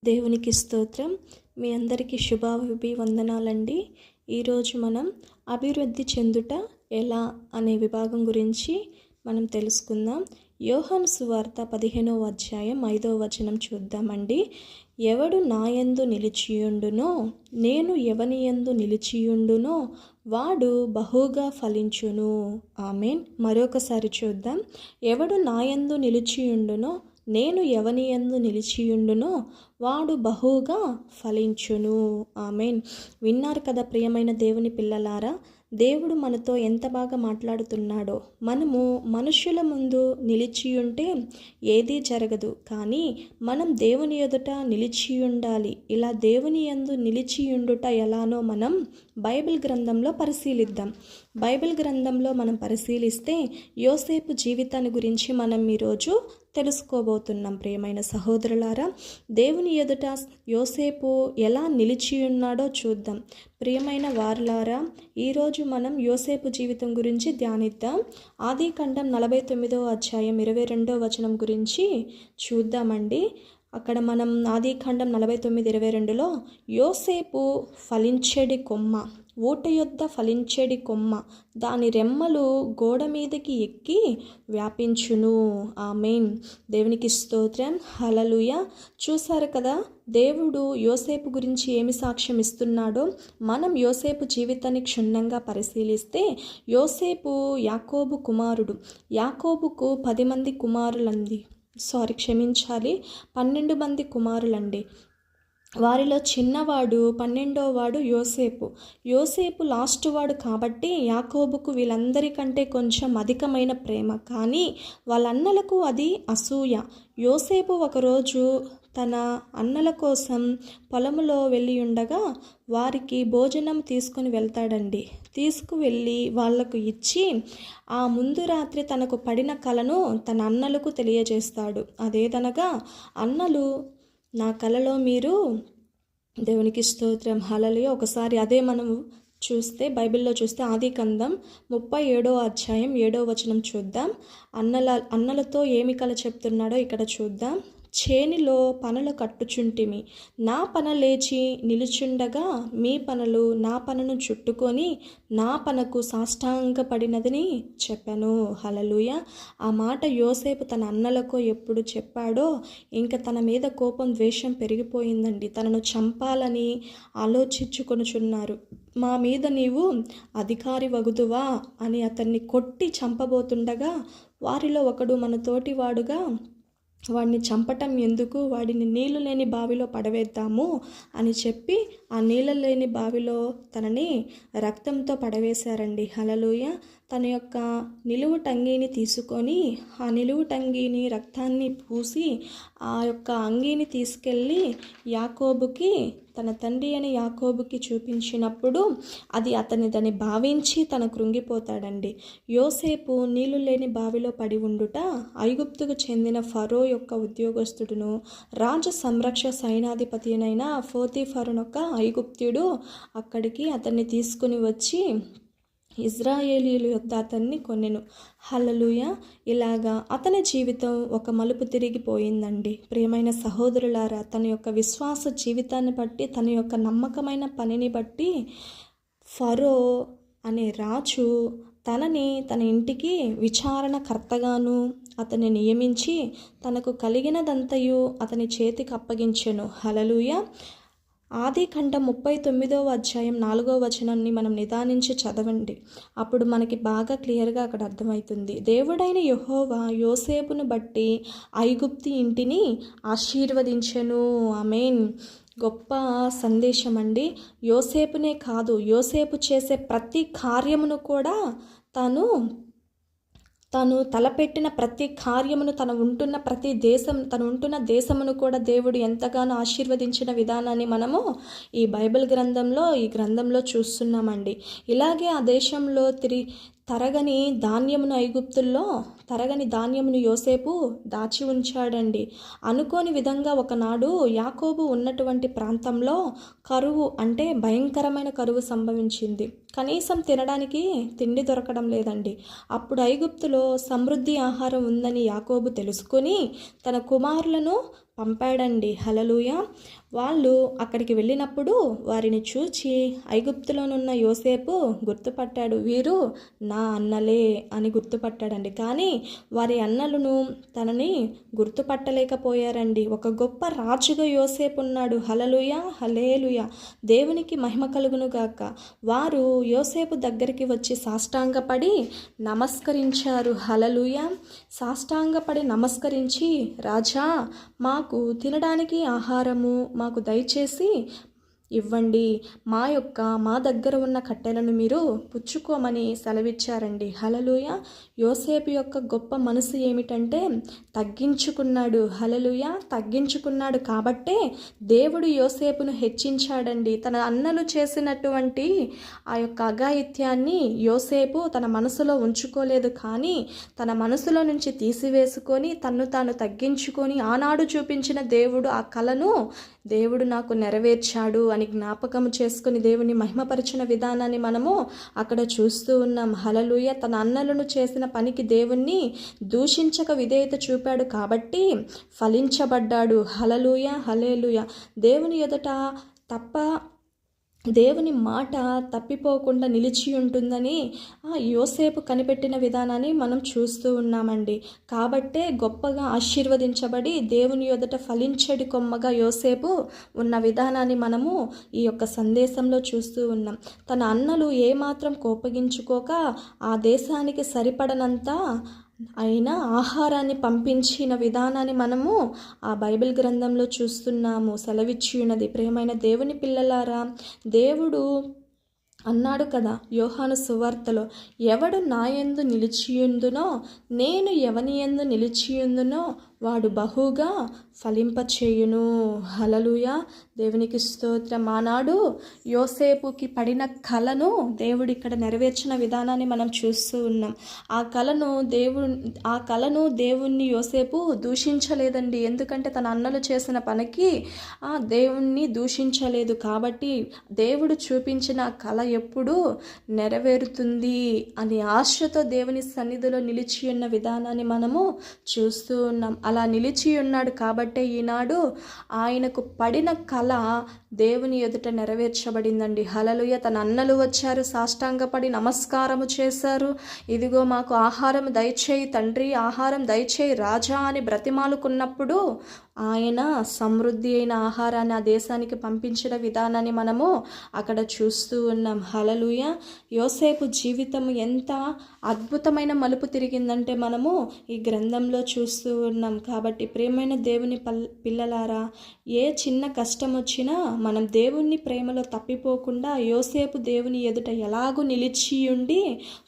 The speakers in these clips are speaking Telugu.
దేవునికి స్తోత్రం. మీ అందరికీ శుభాభివందనాలండి. ఈరోజు మనం అభివృద్ధి చెందుట ఎలా అనే విభాగం గురించి మనం తెలుసుకుందాం. యోహాను సువార్త 15వ అధ్యాయం 5వ వచనం చూద్దామండి. ఎవడు నాయందు నిలిచియుండునో, నేను ఎవని యందు నిలిచియుండునో వాడు బహుగా ఫలించును. ఆమేన్. మరొకసారి చూద్దాం. ఎవడు నాయందు నిలిచియుండునో, నేను ఎవని యందు నిలిచియుండునో వాడు బహుగా ఫలించును. ఆమేన్. విన్నారు కదా ప్రియమైన దేవుని పిల్లలారా, దేవుడు మనతో ఎంత బాగా మాట్లాడుతున్నాడో. మనము మనుషుల ముందు నిలిచి ఉంటే ఏదీ జరగదు, కానీ మనం దేవుని ఎదుట నిలిచి ఉండాలి. ఇలా దేవుని యందు నిలిచి ఉండుట ఎలానో మనం బైబిల్ గ్రంథంలో పరిశీలిద్దాం. బైబిల్ గ్రంథంలో మనం పరిశీలిస్తే యోసేపు జీవితాన్ని గురించి మనం ఈరోజు తెలుసుకోబోతున్నాం. ప్రియమైన సహోదరులారా, దేవుని ఎదుట యోసేపు ఎలా నిలిచి ఉన్నాడో చూద్దాం. ప్రియమైన వారులారా, ఈరోజు మనం యోసేపు జీవితం గురించి ధ్యానిద్దాం. ఆదికాండం 49వ అధ్యాయం 22వ వచనం గురించి చూద్దామండి. అక్కడ మనం ఆదికాండం 49:22లో యోసేపు ఫలించేడి కొమ్మ, ఊట యొద్ద ఫలించేడి కొమ్మ, దాని రెమ్మలు గోడ మీదకి ఎక్కి వ్యాపించును. ఆమేన్. దేవునికి స్తోత్రం. హల్లెలూయా. చూసారు కదా, దేవుడు యోసేపు గురించి ఏమి సాక్ష్యం ఇస్తున్నాడో. మనం యోసేపు జీవితాన్ని క్షుణ్ణంగా పరిశీలిస్తే, యోసేపు యాకోబు కుమారుడు. యాకోబుకు 10 మంది కుమారులండి. 12 మంది కుమారులండి. వారిలో చిన్నవాడు 12వ వాడు యోసేపు. యోసేపు లాస్ట్ వాడు కాబట్టి యాకోబుకు వీళ్ళందరికంటే కొంచెం అధికమైన ప్రేమ, కానీ వాళ్ళ అన్నలకు అది అసూయ. యోసేపు ఒకరోజు తన అన్నల కోసం పొలములో వెళ్ళి ఉండగా వారికి భోజనం తీసుకొని వెళ్తాడండి. తీసుకువెళ్ళి వాళ్లకు ఇచ్చి ఆ ముందు రాత్రి తనకు పడిన కలను తన అన్నలకు తెలియజేస్తాడు. అదేదనగా, అన్నలు, నా కలలో మీరు, దేవునికి స్తోత్రం, హల్లెలూయా. ఒకసారి అదే మనము చూస్తే, బైబిల్లో చూస్తే ఆదికాండం 37వ అధ్యాయం 7వ వచనం చూద్దాం. అన్నలతో ఏమి కల చెప్తున్నాడో ఇక్కడ చూద్దాం. చేనిలో పనులు కట్టుచుంటిమి, నా పన లేచి నిలుచుండగా మీ పనులు నా పనను చుట్టుకొని నా పనకు సాష్టాంగపడినదని చెప్పాను. హల్లెలూయా. ఆ మాట యోసేపు తన అన్నలకు ఎప్పుడు చెప్పాడో ఇంకా తన మీద కోపం, ద్వేషం పెరిగిపోయిందండి. తనను చంపాలని ఆలోచించుకొనుచున్నారు. మా మీద నీవు అధికారి వగుదువా అని అతన్ని కొట్టి చంపబోతుండగా, వారిలో ఒకడు మన తోటివాడుగా, వాడిని చంపటం ఎందుకు, వాడిని నీళ్లు లేని బావిలో పడవేద్దాము అని చెప్పి ఆ నీళ్ళ లేని బావిలో తనని రక్తంతో పడవేశారండి. హల్లెలూయా. తన యొక్క నిలువుటంగీని తీసుకొని ఆ నిలువుటంగీని రక్తాన్ని పూసి ఆ యొక్క అంగీని తీసుకెళ్ళి యాకోబుకి, తన తండ్రి అని యాకోబుకి చూపించినప్పుడు అది దాన్ని భావించి తన కృంగిపోతాడండి. యోసేపు నీళ్లు లేని బావిలో పడి ఉండుట ఐగుప్తుకు చెందిన ఫరో యొక్క ఉద్యోగస్తుడును, రాజ సంరక్ష సైనాధిపతి అయిన పోతీఫరునొక ఐగుప్త్యుడు అక్కడికి అతన్ని తీసుకుని వచ్చి ఇజ్రాయేలీయుల యొద్ద అతన్ని కొనెను. హల్లెలూయా. ఇలాగా అతని జీవితం ఒక మలుపు తిరిగిపోయిందండి. ప్రియమైన సహోదరులారా, తన యొక్క విశ్వాస జీవితాన్ని బట్టి, తన యొక్క నమ్మకమైన పనిని బట్టి ఫరో అనే రాజు తనని తన ఇంటికి విచారణకర్తగాను అతన్ని నియమించి తనకు కలిగినదంతయు అతని చేతికి అప్పగించెను. హల్లెలూయా. ఆదికాండం 39వ అధ్యాయం 4వ వచనాన్ని మనం నిదానించి చదవండి. అప్పుడు మనకి బాగా క్లియర్గా అక్కడ అర్థమవుతుంది. దేవుడైన యెహోవా యోసేపును బట్టి ఐగుప్తు ఇంటిని ఆశీర్వదించెను. ఆమేన్. గొప్ప సందేశం అండి. యోసేపునే కాదు, యోసేపు చేసే ప్రతి కార్యమును కూడా తను తలపెట్టిన ప్రతి కార్యమును, తను ఉంటున్న దేశమును కూడా దేవుడు ఎంతగానో ఆశీర్వదించిన విధానాన్ని మనము ఈ బైబిల్ గ్రంథంలో చూస్తున్నామండి. ఇలాగే ఆ దేశంలో తరగని ధాన్యమును యోసేపు దాచి ఉంచాడండి. అనుకోని విధంగా ఒకనాడు యాకోబు ఉన్నటువంటి ప్రాంతంలో కరువు, అంటే భయంకరమైన కరువు సంభవించింది. కనీసం తినడానికి తిండి దొరకడం లేదండి. అప్పుడు ఐగుప్తులో సమృద్ధి ఆహారం ఉందని యాకోబు తెలుసుకొని తన కుమారులను పంపాడండి. హల్లెలూయా. వాళ్ళు అక్కడికి వెళ్ళినప్పుడు వారిని చూచి ఐగుప్తులోనున్న యోసేపు గుర్తుపట్టాడు. వీరు నా అన్నలే అని గుర్తుపట్టాడండి. కానీ వారి అన్నలను తనని గుర్తుపట్టలేకపోయారండి. ఒక గొప్ప రాజుగా యోసేపు ఉన్నాడు. హల్లెలూయా, హల్లెలూయా. దేవునికి మహిమ కలుగును గాక. వారు యోసేపు దగ్గరికి వచ్చి సాష్టాంగపడి నమస్కరించారు. హల్లెలూయా. సాష్టాంగపడి నమస్కరించి, రాజా, మాకు తినడానికి ఆహారము మాకు దయచేసి ఇవ్వండి, మా దగ్గర ఉన్న కట్టెలను మీరు పుచ్చుకోమని సెలవిచ్చారండి. హల్లెలూయా. యోసేపు యొక్క గొప్ప మనసు ఏమిటంటే తగ్గించుకున్నాడు. హల్లెలూయా. తగ్గించుకున్నాడు కాబట్టే దేవుడు యోసేపును హెచ్చించాడండి. తన అన్నలు చేసినటువంటి ఆ యొక్క అఘాయిత్యాన్ని యోసేపు తన మనసులో ఉంచుకోలేదు, కానీ తన మనసులో నుంచి తీసివేసుకొని తన్ను తాను తగ్గించుకొని ఆనాడు చూపించిన దేవుడు ఆ కలను దేవుడు నాకు నెరవేర్చాడు అని జ్ఞాపకం చేసుకుని దేవుని మహిమపరిచిన విధానాన్ని మనము అక్కడ చూస్తూ ఉన్నాం. హల్లెలూయా. తన అన్నలను చేసిన పనికి దేవుణ్ణి దూషించక విధేయత చూపాడు కాబట్టి ఫలించబడ్డాడు. హల్లెలూయా, హల్లెలూయా. దేవుని ఎదుట దేవుని మాట తప్పిపోకుండా నిలిచి ఉంటుందని యోసేపు కనిపెట్టిన విధానాన్ని మనం చూస్తూ ఉన్నామండి. కాబట్టే గొప్పగా ఆశీర్వదించబడి దేవుని ఎదుట ఫలించడి కొమ్మగా యోసేపు ఉన్న విధానాన్ని మనము ఈ యొక్క సందేశంలో చూస్తూ ఉన్నాం. తన అన్నలు ఏమాత్రం కోపగించుకోక ఆ దేశానికి సరిపడనంత అయినా ఆహారాన్ని పంపించిన విధానాన్ని మనము ఆ బైబిల్ గ్రంథంలో చూస్తున్నాము. సెలవిచ్చి ఉన్నది. ప్రియమైన దేవుని పిల్లలారా, దేవుడు అన్నాడు కదా యోహాను సువార్తలో, ఎవడు నా యందు నిలిచియుందునో నేను ఎవని యందు నిలిచియుందునో వాడు బహుగా ఫలింపచేయును. హల్లెలూయా. దేవునికి స్తోత్రం. ఆనాడు యోసేపుకి పడిన కలను దేవుడు ఇక్కడ నెరవేర్చిన విధానాన్ని మనం చూస్తూ ఉన్నాం. ఆ కలను దేవుణ్ణి యోసేపు దూషించలేదండి. ఎందుకంటే తన అన్నలు చేసిన పనికి దేవుణ్ణి దూషించలేదు. కాబట్టి దేవుడు చూపించిన కళ ఎప్పుడు నెరవేరుతుంది అని ఆశతో దేవుని సన్నిధిలో నిలిచి ఉన్న విధానాన్ని మనము చూస్తూ ఉన్నాం. అలా నిలిచి ఉన్నాడు కాబట్టే ఈనాడు ఆయనకు పడిన కళ దేవుని ఎదుట నెరవేర్చబడిందండి. హల్లెలూయా. తన అన్నలు వచ్చారు, సాష్టాంగపడి నమస్కారము చేశారు. ఇదిగో మాకు ఆహారం దయచేయి తండ్రి, ఆహారం దయచేయి రాజా అని బ్రతిమాలుకున్నప్పుడు ఆయన సమృద్ధి అయిన ఆహారాన్ని ఆ దేశానికి పంపించిన విధానాన్ని మనము అక్కడ చూస్తూ ఉన్నాం. హల్లెలూయా. యోసేపు జీవితం ఎంత అద్భుతమైన మలుపు తిరిగిందంటే మనము ఈ గ్రంథంలో చూస్తూ ఉన్నాం. కాబట్టి ప్రియమైన దేవుని పిల్లలారా, ఏ చిన్న కష్టం వచ్చినా మనం దేవుని ప్రేమలో తప్పిపోకుండా యోసేపు దేవుని ఎదుట ఎలాగూ నిలిచి ఉండి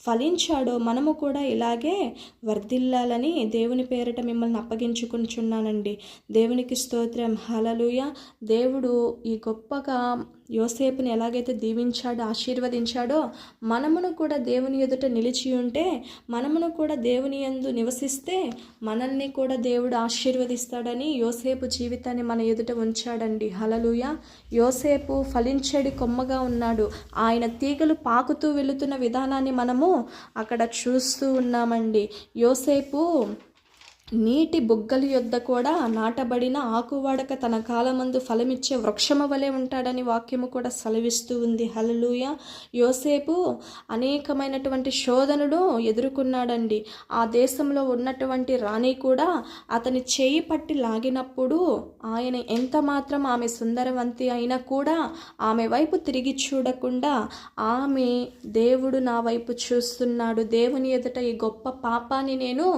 ఫలించాడో మనము కూడా ఇలాగే వర్ధిల్లాలని దేవుని పేరిట మిమ్మల్ని అప్పగించుకుంటున్నానండి. దేవునికి స్తోత్రం. హల్లెలూయా. దేవుడు ఈ గొప్పగా యోసేపుని ఎలాగైతే దీవించాడో ఆశీర్వదించాడో మనమును కూడా దేవుని ఎదుట నిలిచి ఉంటే, మనమును కూడా దేవుని యందు నివసిస్తే మనల్ని కూడా దేవుడు ఆశీర్వదిస్తాడని యోసేపు జీవితాన్ని మన ఎదుట ఉంచాడండి. హల్లెలూయా. యోసేపు ఫలించడి కొమ్మగా ఉన్నాడు. ఆయన తీగలు పాకుతూ వెళుతున్న విధానాన్ని మనము అక్కడ చూస్తూ ఉన్నామండి. యోసేపు నీటి బుగ్గల యొద్ద కూడా నాటబడిన ఆకువాడక తన కాలమందు ఫలమిచ్చే వృక్షము వలె ఉంటాడని వాక్యము కూడా సెలవిస్తూ ఉంది. హల్లెలూయా. యోసేపు అనేకమైనటువంటి శోధనలు ఎదుర్కొన్నాడండి. ఆ దేశంలో ఉన్నటువంటి రాణి కూడా అతని చేయి పట్టి లాగినప్పుడు ఆయన ఎంత మాత్రం ఆమె సుందరవంతి అయినా కూడా ఆమె వైపు తిరిగి చూడకుండా ఆమె దేవుడు నా వైపు చూస్తున్నాడు, దేవుని ఎదుట ఈ గొప్ప పాపాన్ని నేను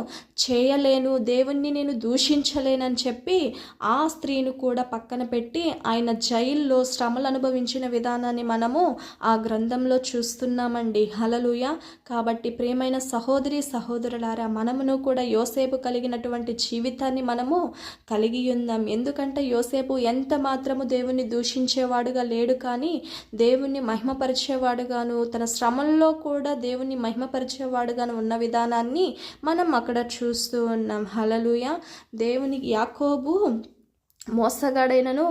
చేయలేను, దేవుణ్ణి నేను దూషించలేనని చెప్పి ఆ స్త్రీను కూడా పక్కన పెట్టి ఆయన జైల్లో శ్రమలు అనుభవించిన విధానాన్ని మనము ఆ గ్రంథంలో చూస్తున్నామండి. హల్లెలూయా. కాబట్టి ప్రియమైన సహోదరి సహోదరులారా, మనమును కూడా యోసేపు కలిగినటువంటి జీవితాన్ని మనము కలిగి ఉందాం. ఎందుకంటే యోసేపు ఎంత మాత్రము దేవుణ్ణి దూషించేవాడుగా లేడు, కానీ దేవుణ్ణి మహిమపరిచేవాడుగాను తన శ్రమల్లో కూడా దేవుణ్ణి మహిమపరిచేవాడుగాను ఉన్న విధానాన్ని మనం అక్కడ చూస్తూ ఉన్నాం. హల్లెలూయా. దేవునికి యాకోబు మోసగాడైనను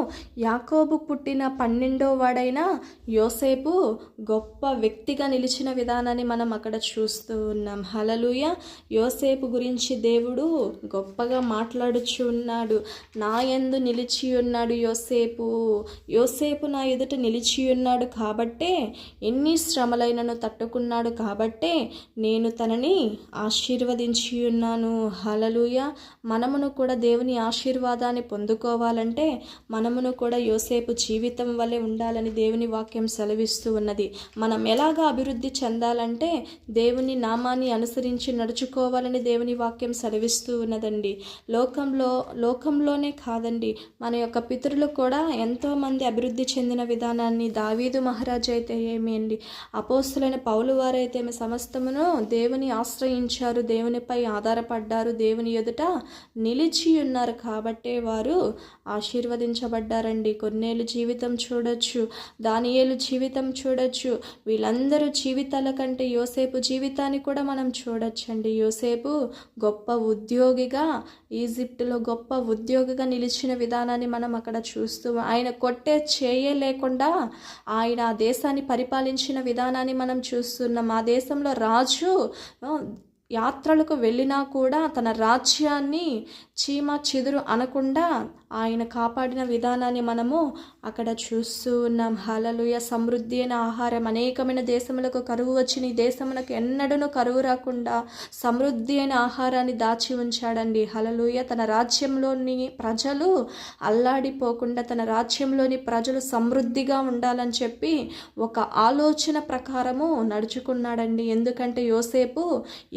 యాకోబు పుట్టిన 12వ వాడైన యోసేపు గొప్ప వ్యక్తిగా నిలిచిన విధానాన్ని మనం అక్కడ చూస్తూ ఉన్నాం. హల్లెలూయా. యోసేపు గురించి దేవుడు గొప్పగా మాట్లాడుచు ఉన్నాడు. నా యందు నిలిచి ఉన్నాడు యోసేపు, యోసేపు నా ఎదుట నిలిచి ఉన్నాడు కాబట్టే, ఎన్ని శ్రమలైనను తట్టుకున్నాడు కాబట్టే నేను తనని ఆశీర్వదించి ఉన్నాను. హల్లెలూయా. మనమును కూడా దేవుని ఆశీర్వాదాన్ని పొందుకోవాలంటే మనమును కూడా యోసేపు జీవితం వలె ఉండాలని దేవుని వాక్యం సెలవిస్తూ ఉన్నది. మనం ఎలాగా అభివృద్ధి చెందాలంటే దేవుని నామాన్ని అనుసరించి నడుచుకోవాలని దేవుని వాక్యం సెలవిస్తూ ఉన్నదండి. లోకంలోనే కాదండి, మన యొక్క పితరులు కూడా ఎంతోమంది అభివృద్ధి చెందిన విధానాన్ని, దావీదు మహారాజు అయితే ఏమి అండి, అపోస్తులైన పౌలు వారైతే సమస్తమును దేవుని ఆశ్రయించారు, దేవునిపై ఆధారపడ్డారు, దేవుని ఎదుట నిలిచి ఉన్నారు కాబట్టే వారు ఆశీర్వదించబడ్డారండి. కొన్నేళ్ళు జీవితం చూడొచ్చు, దానియేలు జీవితం చూడొచ్చు. వీళ్ళందరూ జీవితాల కంటే యోసేపు జీవితాన్ని కూడా మనం చూడొచ్చండి. యోసేపు గొప్ప ఉద్యోగిగా, ఈజిప్టులో గొప్ప ఉద్యోగిగా నిలిచిన విధానాన్ని మనం అక్కడ చూస్తూ, ఆయన కొట్టే చేయలేకుండా ఆయన ఆ దేశాన్ని పరిపాలించిన విధానాన్ని మనం చూస్తున్నాం. ఆ దేశంలో రాజు యాత్రలకు వెళ్ళినా కూడా తన రాజ్యాన్ని చీమ చిదురు అనకుండా ఆయన కాపాడిన విధానాన్ని మనము అక్కడ చూస్తూ ఉన్నాం. హల్లెలూయా. సమృద్ధి అయిన ఆహారం, అనేకమైన దేశములకు కరువు వచ్చిన ఈ దేశమునకు ఎన్నడూ కరువు రాకుండా సమృద్ధి అయిన ఆహారాన్ని దాచి ఉంచాడండి. హల్లెలూయా. తన రాజ్యంలోని ప్రజలు అల్లాడిపోకుండా, తన రాజ్యంలోని ప్రజలు సమృద్ధిగా ఉండాలని చెప్పి ఒక ఆలోచన ప్రకారము నడుచుకున్నాడండి. ఎందుకంటే యోసేపు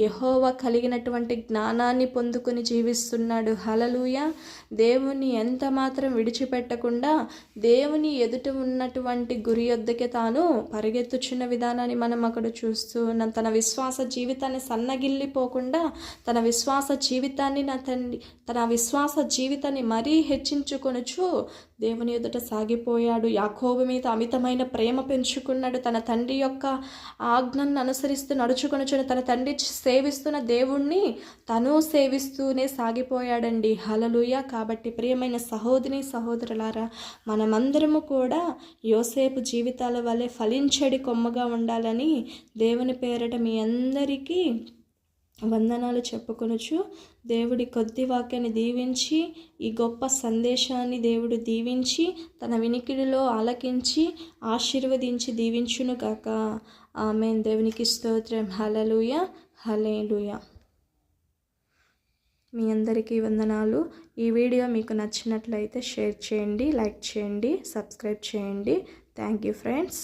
యెహోవా కలిగినటువంటి జ్ఞానాన్ని పొందుకుని జీవిస్తున్నాడు. హల్లెలూయా. దేవుని ఎంత మాత్రం విడిచిపెట్టకుండా దేవుని ఎదుట ఉన్నటువంటి గురి యొద్దకే తాను పరిగెత్తుచున్న విధానాన్ని మనం అక్కడ చూస్తూ ఉన్నాం. తన విశ్వాస జీవితాన్ని సన్నగిల్లిపోకుండా తన విశ్వాస జీవితాన్ని మరీ హెచ్చించుకొనుచు దేవుని ఎదుట సాగిపోయాడు. యాకోబు మీద అమితమైన ప్రేమ పెంచుకున్నాడు. తన తండ్రి యొక్క ఆజ్ఞను అనుసరిస్తూ నడుచుకొనుచున్న, తన తండ్రి సేవిస్తున్న దేవుణ్ణి తను సేవిస్తూనే సాగిపోయాడండి. హల్లెలూయా. కాబట్టి ప్రియమైన సహోదరులారా, మనమందరము కూడా యోసేపు జీవితాల వలె ఫలించడి కొమ్మగా ఉండాలని దేవుని పేరట మీ అందరికీ వందనాలు చెప్పుకొనుచు, దేవుడి కొద్ది వాక్యాన్ని దీవించి, ఈ గొప్ప సందేశాన్ని దేవుడు దీవించి తన వినికిడిలో ఆలకించి ఆశీర్వదించి దీవించును గాక. ఆమేన్. దేవునికి స్తోత్రం. హల్లెలూయా. హల్లెలూయా. మీ అందరికీ వందనాలు. ఈ వీడియో మీకు నచ్చినట్లయితే షేర్ చేయండి, లైక్ చేయండి, సబ్స్క్రైబ్ చేయండి. Thank you friends.